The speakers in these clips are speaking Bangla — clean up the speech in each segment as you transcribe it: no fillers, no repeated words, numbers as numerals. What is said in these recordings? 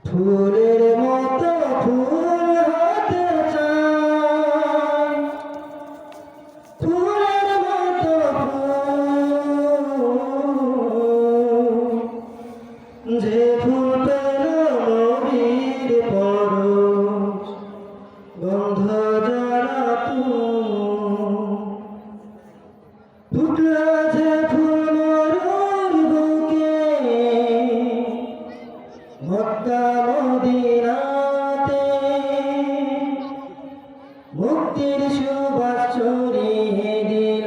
ফুলের মতো ফুল হতে চাই, ফুলের মতো ফুল, যে ফুল পেল নবীর পরশ, গন্ধ জড়া ফুটলো যে ফুল মরুর বুকে, মক্কা মদিনাতে মুক্তির সুবাস ছড়িয়ে দিল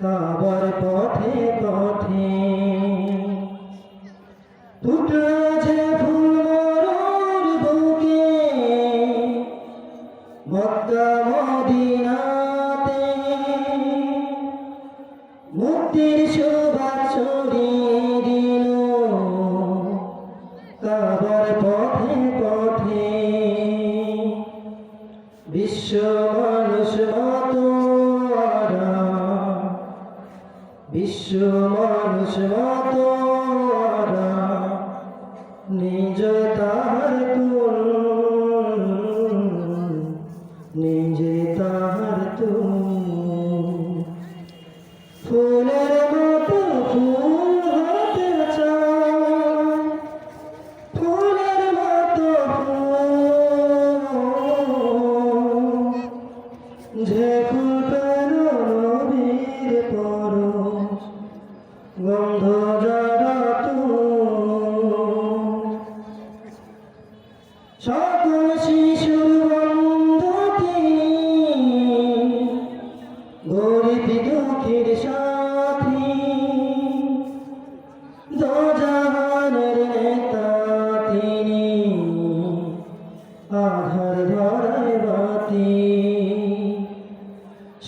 কাবার পথে পথে। ফুটলো যে ফুল মরুর বুকে, মক্কা মদিনাতে মুক্তির সুবাস ছড়িয়ে দিল কাবার পথে পথে। বিশ্ব মানুষ মাতোয়ারা, বিশ্ব মানুষ মাতোয়ারা, নিজ তাহার তুল, নিজে তাহার তুল। ফুলের মতো ফুল হতে চাই, ফুলের মতো ফুল, যে ফুল পেল নবীর পরশ, গন্ধ জড়া সকল শিশুর বন্ধু তিনি, গরিব দুঃখীর সাথী, দোজাহানের নেতা তিনি, আধার ধরায় বাতি।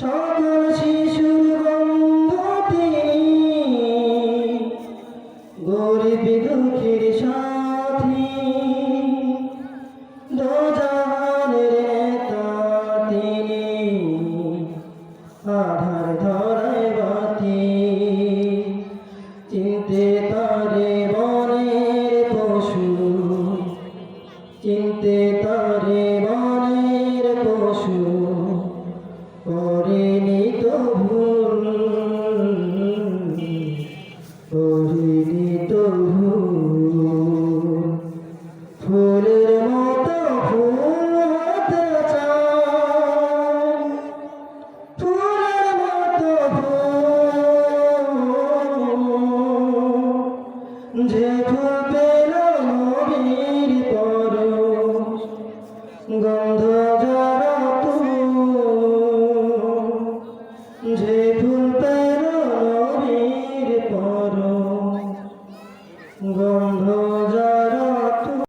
সকল শিশুর বন্ধু তিনি, গরিব দুঃখীর সাথী, দোজাহানের নেতা তিনি, আধার ধরায় বাতি। চিনতে তারে বনের পশু, চিনতে তারে বনের পশু, করেনি তো ভুল, করেনি তো ভুল। ফুলের মতো ফুল হতে চাই, ফুলের মতো ফুল, যে ফুল পেল নবীর পরশ, গন্ধ জড়া তুল, যে